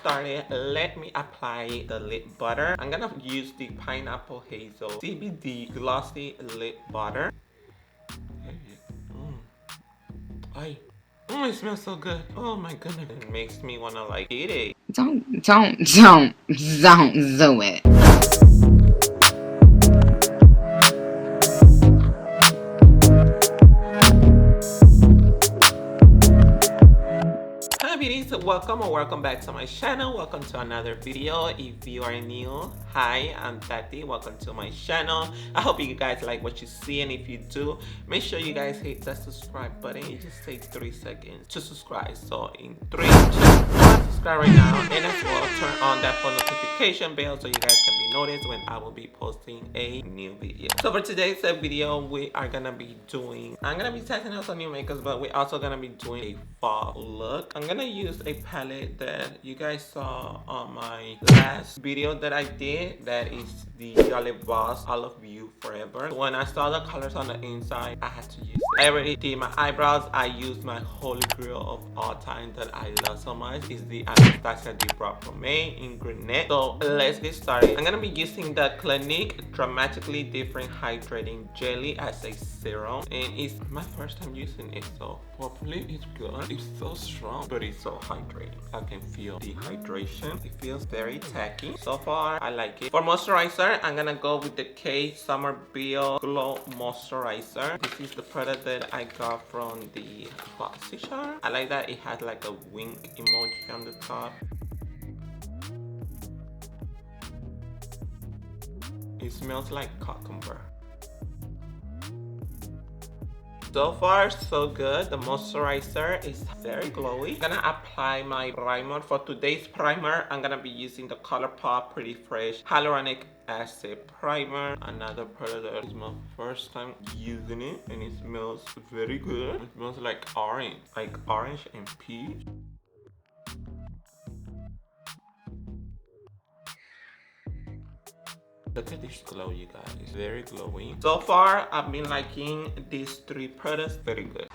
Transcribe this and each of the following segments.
started, let me apply the lip butter. I'm gonna use the Pineapple Hazel CBD Glossy Lip Butter. Oh, it smells so good. Oh my goodness. It makes me wanna like eat it. Don't do it. Hi beauties, welcome or welcome back to my channel. Welcome to another video. If you are new, hi, I'm Tati. Welcome to my channel. I hope you guys like what you see, and if you do, make sure you guys hit that subscribe button. It just takes 3 seconds to subscribe. So in 3, 2, 1, subscribe right now, and as well turn on that phone notification bell so you guys can be noticed when I will be posting a new video. So for today's video, we are gonna be doing, I'm gonna be testing out some new makeups, but we're also gonna be doing a fall look. I'm gonna use a palette that you guys saw on my last video that I did. That is the Jolly Boss Olive You Forever. When I saw the colors on the inside, I had to use it. I already did my eyebrows. I used my holy grail of all time that I love so much. Is the Anastasia de Bras Pomade in Grenade. So let's get started. I'm gonna be using the Clinique Dramatically Different Hydrating Jelly as a serum, and it's my first time using it, so hopefully it's good. It's so strong, but it's so hydrating. I can feel the hydration. It feels very tacky. So far, I like it. For moisturizer, I'm gonna go with the K Summer Bio Glow Moisturizer. This is the product that I got from the boxy shop. I like that it has like a wink emoji on the top. It smells like cucumber. So far, so good. The moisturizer is very glowy. I'm gonna apply my primer. For today's primer, I'm gonna be using the ColourPop Pretty Fresh Hyaluronic Acid Primer. Another product that is my first time using it, and it smells very good. It smells like orange and peach. Look at this glow, you guys. It's very glowing. So far, I've been liking these 3 products. Very good.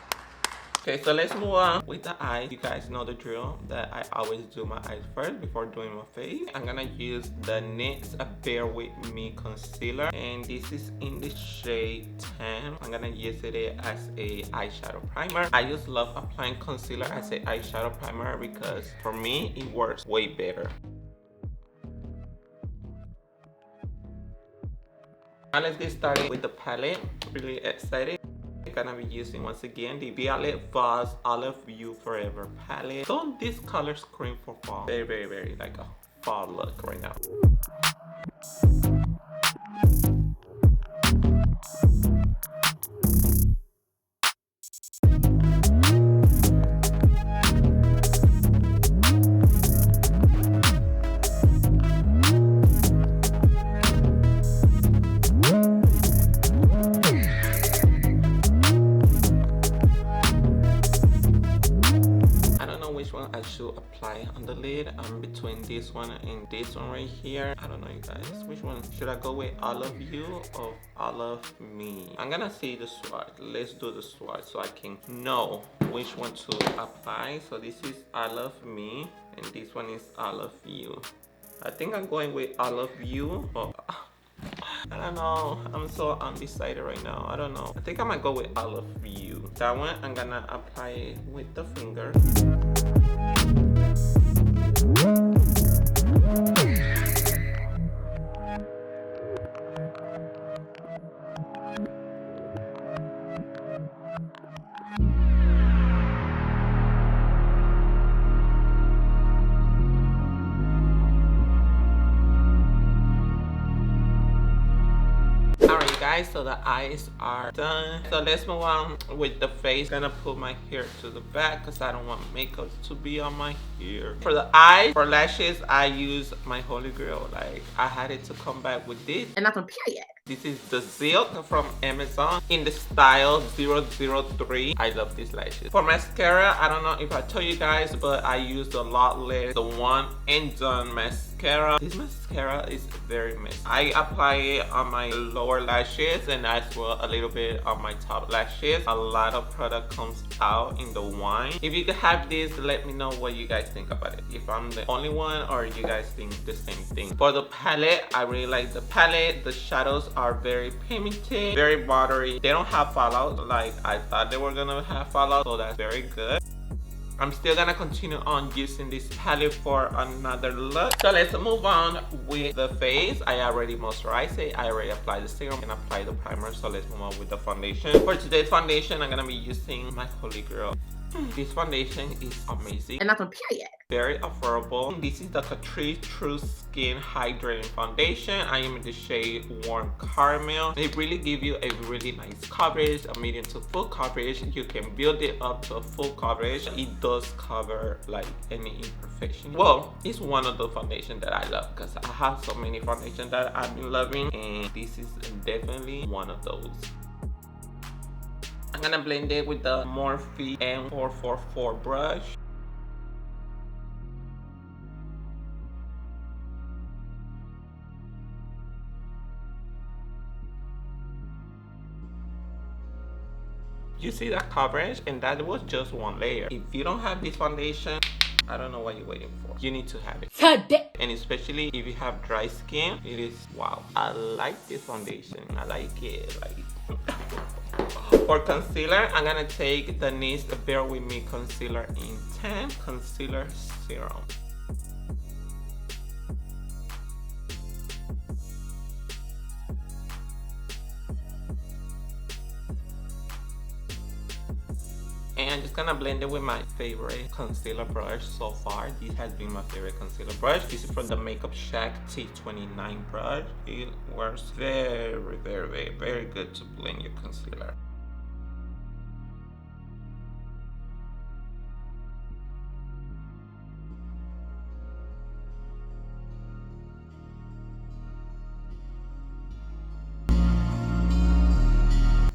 Okay, so let's move on with the eyes. You guys know the drill that I always do my eyes first before doing my face. I'm gonna use the NYX Bear With Me Concealer, and this is in the shade 10. I'm gonna use it as a eyeshadow primer. I just love applying concealer as an eyeshadow primer because for me, it works way better. Now let's get started with the palette. Really excited. I'm gonna be using once again the Violet Voss Olive You Forever palette. So this color scream for fall. Very like a fall look right now. I should apply on the lid. I'm between this one and this one right here. I don't know, you guys, which one should I go with? All of You or All of Me? I'm gonna see the swatch. Let's do the swatch so I can know which one to apply. So this is All of Me and this one is All of You. I think I'm going with All of You, but I don't know. I'm so undecided right now. I don't know. I think I might go with All of You. That one, I'm gonna apply it with the finger. Alright guys, so the eyes are done. So let's move on with the face. I'm gonna put my hair to the back because I don't want makeup to be on my hair. For the eyes, for lashes, I use my holy grail. Like, I had it to come back with this. And that's on period. This is the Silk from Amazon in the style 003. I love these lashes. For mascara, I don't know if I told you guys, but I used a lot less the One and Done mascara. This mascara is very messy. I apply it on my lower lashes and as well a little bit on my top lashes. A lot of product comes out in the wine. If you have this, let me know what you guys think about it. If I'm the only one or you guys think the same thing. For the palette, I really like the palette. The shadows are very pigmented, very watery. They don't have fallout like I thought they were gonna have fallout, so that's very good. I'm still gonna continue on using this palette for another look. So let's move on with the face. I already moisturized it. I already applied the serum and applied the primer. So let's move on with the foundation. For today's foundation, I'm gonna be using my Holy Grail. This foundation is amazing. And that's on period. Very affordable. This is the Catrice True Skin Hydrating Foundation. I am in the shade Warm Caramel. They really give you a really nice coverage, a medium to full coverage. You can build it up to a full coverage. It does cover like any imperfection. Well, it's one of the foundations that I love because I have so many foundations that I've been loving, and this is definitely one of those. I'm gonna blend it with the Morphe M444 brush. You see that coverage, and that was just one layer. If you don't have this foundation, I don't know what you're waiting for. You need to have it today. And especially if you have dry skin, it is wow. I like this foundation. I like it. For concealer, I'm gonna take the NYX Bear With Me Concealer in 10 Concealer Serum. And I'm just gonna blend it with my favorite concealer brush so far. This has been my favorite concealer brush. This is from the Makeup Shack T29 brush. It works very good to blend your concealer.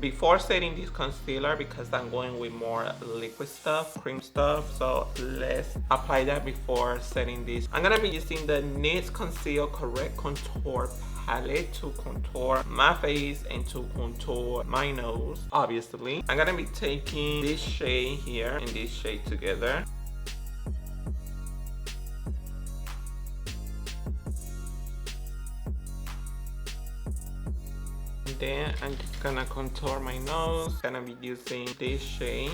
Before setting this concealer, because I'm going with more liquid stuff, cream stuff, so let's apply that before setting this. I'm gonna be using the NYX Conceal Correct Contour palette to contour my face and to contour my nose, obviously. I'm gonna be taking this shade here and this shade together. Then I'm just gonna contour my nose. Gonna be using this shade.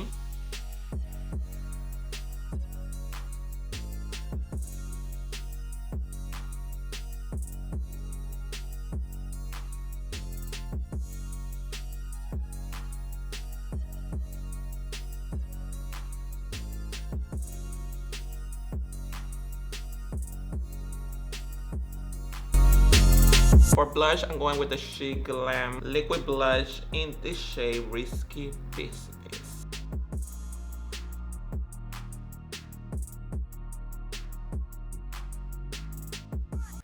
For blush, I'm going with the Sheglam liquid blush in this shade Risky Business.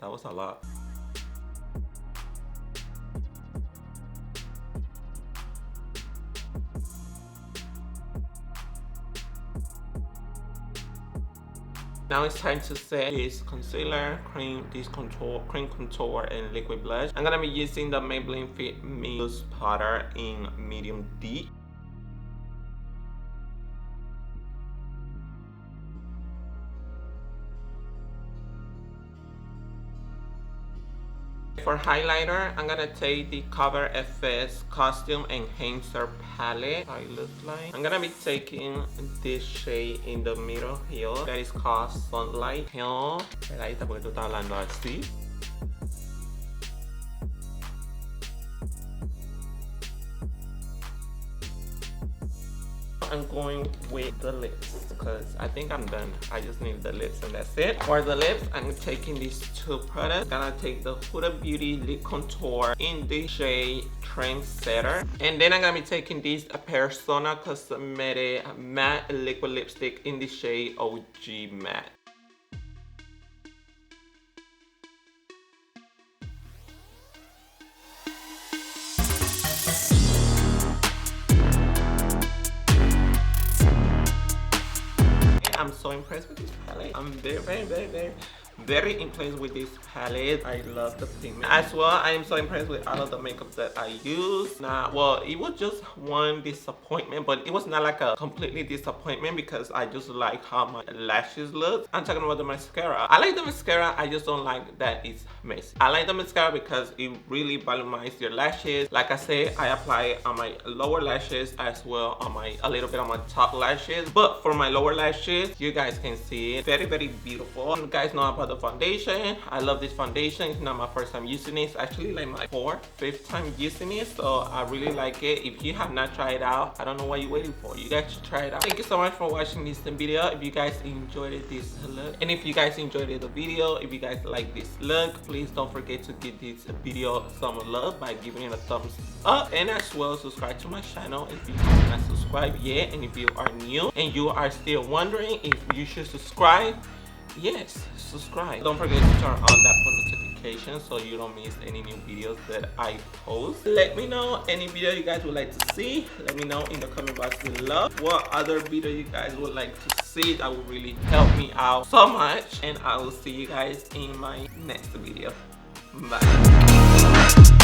That was a lot. Now it's time to set this concealer, cream contour, and liquid blush. I'm gonna be using the Maybelline Fit Me Loose Powder in medium D. For highlighter, I'm gonna take the Cover FS Costume Enhancer palette. How it looks like. I'm gonna be taking this shade in the middle here that is called Sunlight Hill. Pegadita porque tú estás hablando así. I'm going with the lips because I think I'm done. I just need the lips and that's it. For the lips, I'm taking these two products. I'm gonna take the Huda Beauty Lip Contour in the shade Trendsetter. And then I'm gonna be taking this Persona Cosmetics Matte Liquid Lipstick in the shade OG Matte. impressed with this palette. I'm very impressed with this palette. I love the pigment as well. I am so impressed with all of the makeup that I use. Now, well, it was just one disappointment, but it was not like a completely disappointment because I just like how my lashes look. I'm talking about the mascara. I like the mascara, I just don't like that it's messy. I like the mascara because it really volumizes your lashes. Like I said, I apply it on my lower lashes as well on a little bit on my top lashes. But for my lower lashes, you guys can see it. Very beautiful. You guys know about the foundation. I love this foundation. It's not my first time using it. It's actually like my 4th, 5th time using it. So I really like it. If you have not tried it out, I don't know what you're waiting for. You guys should try it out. Thank you so much for watching this video. If you guys enjoyed this look, and if you guys enjoyed the video, if you guys like this look, please don't forget to give this video some love by giving it a thumbs up, and as well subscribe to my channel if you have not subscribed yet. And if you are new and you are still wondering if you should subscribe, yes, subscribe. Don't forget to turn on that post notification so you don't miss any new videos that I post. Let me know any video you guys would like to see. Let me know in the comment box below what other video you guys would like to see. That would really help me out so much, and I will see you guys in my next video. Bye.